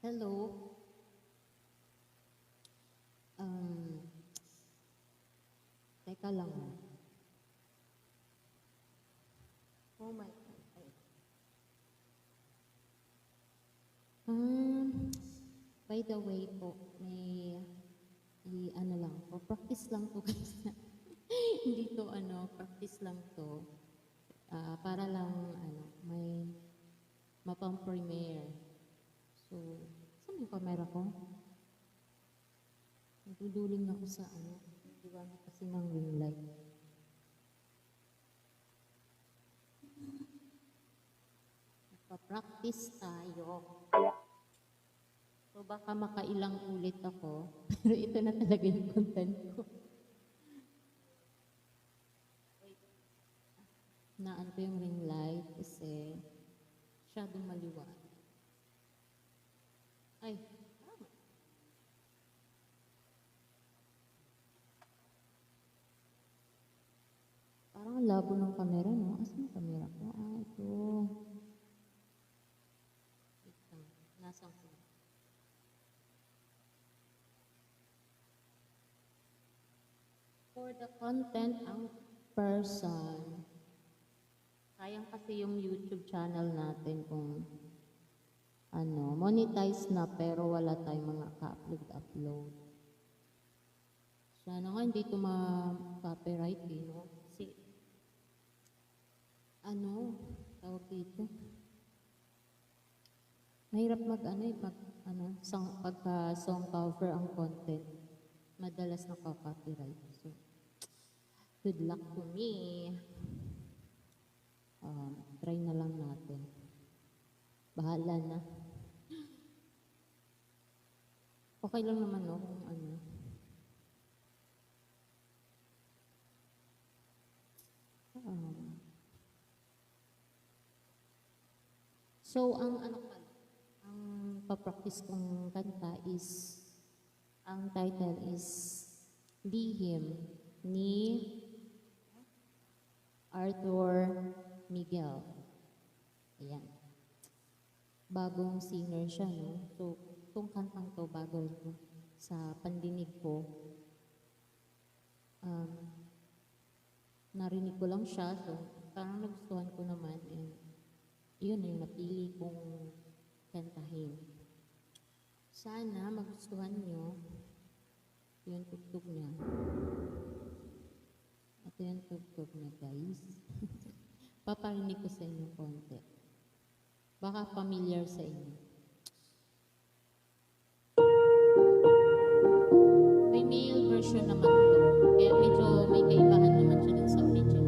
Hello. Um, Teka lang ah. Oh my God. Um, by the way po, ano lang po, practice lang po guys. Hindi to practice lang to. Para lang may mapang-premiere. So, saan yung camera ko? Nagduduling ako sa diba kasi ng ring light. Nagpa-practice tayo. So baka makailang ulit ako, pero ito na talaga yung content ko. Naan ko yung ring light kasi masyadong maliwanag. Ay, tama. Parang ang labo ng camera, no? Asan yung camera ko? Ito. Wait lang. Nasaan ko? For the content ang person, sayang kasi yung YouTube channel natin kung monetize na pero wala tayong mga ka-upload. Sana nga hindi ito ma-copyright no? Kasi tawag dito. Mahirap pagka song cover ang content, madalas nakaka-copyright. So, good luck to me. Try na lang natin. Bahala na. Okay lang naman kung So, ang papractice kong kanta is, ang title is Lihim ni Arthur Miguel. Ayan. Bagong singer siya, no? So, itong kantang to, bago ito sa pandinig ko. Narinig ko lang siya, so parang nagustuhan ko naman. And yun yung napili kong kantahin. Sana magustuhan nyo yung tugtog niya. Ito yung tugtog niya, guys. Paparinig ko sa inyo konti. Baka familiar sa inyo. May male version naman to. Kaya medyo may kaibahan naman siya dun sa original.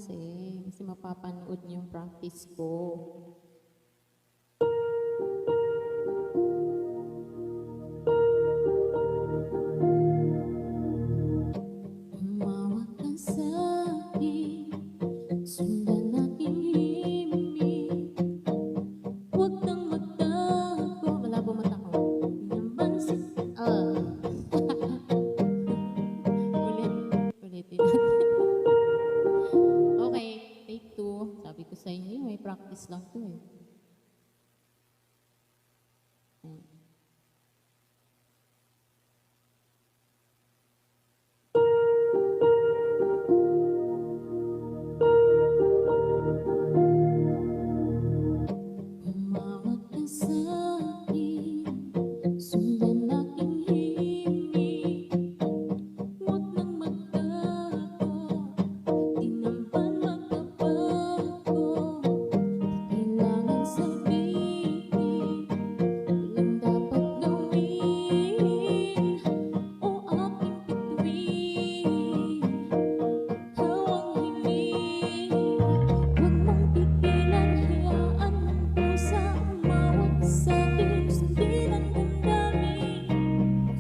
kasi mapapanood niyo yung practice ko. Humawak ka sa'kin, sundan aking himig. Huwag kang magtago. Malabo mata ko. Pinambansin. Ulitin natin. Okay, take 2. Sabi ko sa inyo, may practice lang to eh. Ayan. Humawak ka sa'kin, sundan aking himig. Huwag nang magtago, di naman magbabago. Kailangan sabihin, walang dapat gawin o aking bituin. Hawang hiling, huwag mong pigilan, hayaan mong pusa umawak sa'kin. Sundin ang damdamin,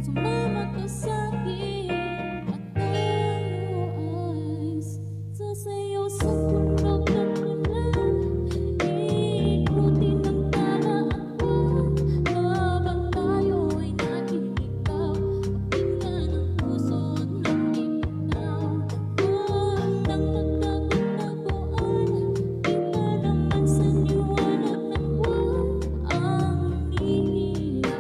sumama ka sa'kin, at tayo ay sasayaw sa tunog at ulan. Iikutin ang tala at buwan, habang tayo ay naliligaw. Pakinggan ang puso at nagbibitaw. Huwag nang magtago-taguan, di ba naman sa liwanag ng buwan ang lihim na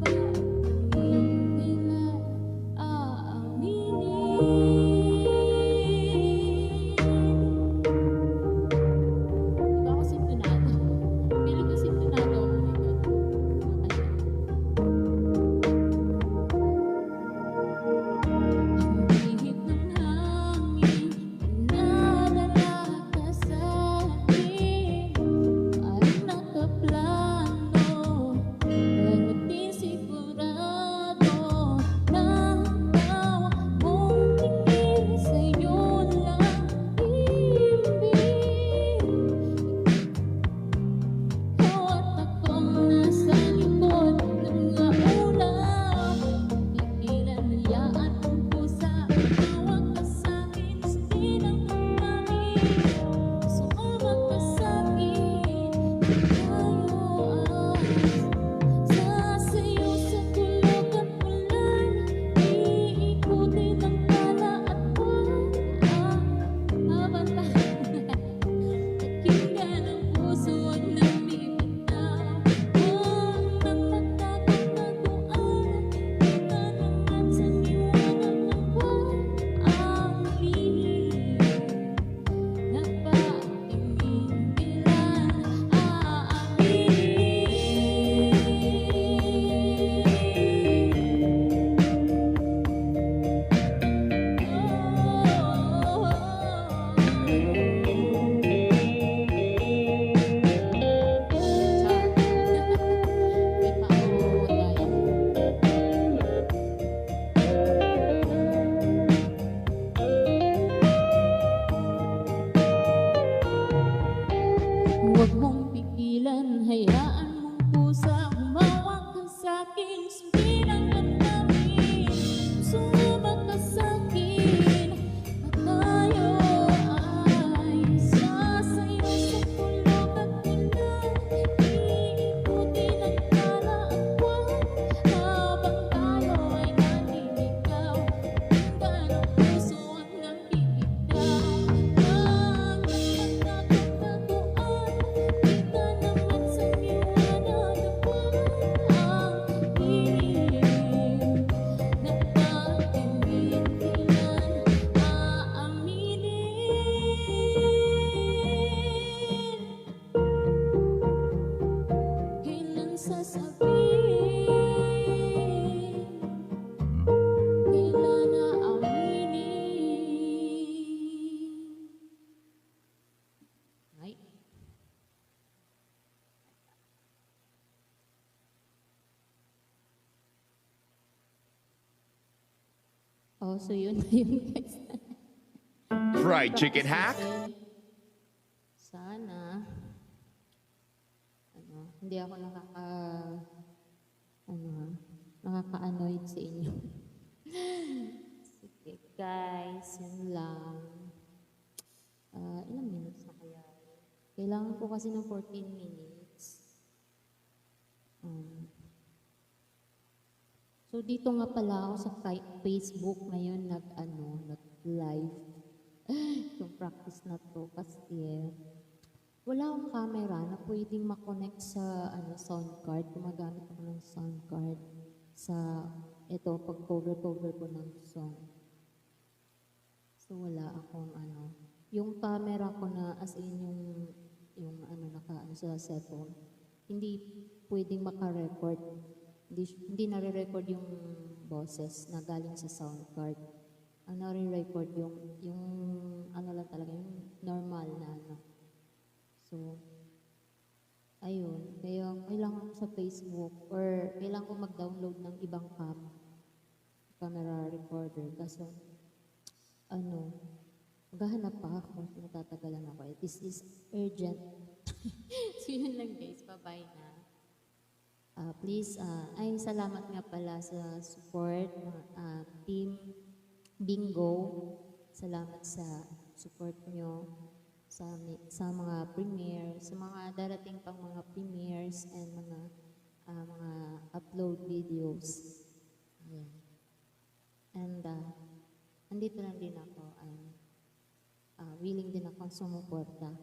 pag-ibig kailan aaminin? Diba ako sintonado? Feeling ko sintonado ako, my God. Ang ihip ng hangin, pinadala ka sa'kin. Parang nakaplano, ngunit di sigurado. Natawa mong tingin, sa'yo lang ibig. Ikaw at akong nasa likod ng ulap. Pigilan, hayaan mong pusa umawak ka sa'kin. Sundin ang damdamin, sumama ka sa'kin. Tayo ay sasayaw sa tulog at ulan. Iikutin ang tala at buwan, habang tayo pakinggan ang puso at nagbibitaw. Huwag nang magtago-taguan, di ba naman sa liwanag ng buwan ang lihim na pag-ibig kailan may pauwi tayo. Huwag mong pigilan, hayaan mong pusa humawak ka sa'kin. Sundin ang damdamin, sumama ka sa'kin. At tayo ay sasayaw sa tulog at ulan. Iikutin ang tala at buwan, habang tayo ay naliligaw. Pakinggan ang puso at nagbibitaw. Huwag nang magtago-taguan, di ba naman sa liwanag ng buwan ang lihim na pag-ibig kailan aaminin? Kailan sasabihin? Kailan aaminin? Ay. Oh, so yun na yun, guys. fried chicken practice hack? natin. Sana, hindi ako nakaka-annoyed sa inyo. Sige, guys, yun lang. Ilang minutes na kaya? Kailangan ko kasi ng 14 minutes. So, dito nga pala ako sa Facebook ngayon nag-live. Yung practice na to kasi wala akong camera na pwedeng makonect sa sound card. Gumagamit ako ng sound card sa pag cover ko ng song. So wala akong yung camera ko na as in yung sa cellphone, hindi pwedeng maka-record. Hindi nare-record yung boses na galing sa sound card. Ang nare-record yung lang talaga, yung normal na So, ayun. Kaya kailangan ko sa Facebook or kailangan ko mag-download ng ibang camera recorder. Kaso, maghahanap pa ako. Natatagalan ako. This is urgent. So, yun lang guys. Bye-bye na. Please, salamat nga pala sa support ng Team Bingo. Salamat sa support nyo sa mga premiere, sa mga darating pang mga premieres and mga upload videos. Ayan. And andito lang din ako. Willing din akong sumuporta.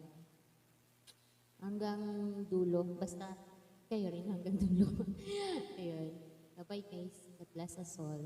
Hanggang dulo. Basta kayo rin hanggang dulo. Ayun. Bye-bye guys. God bless us all.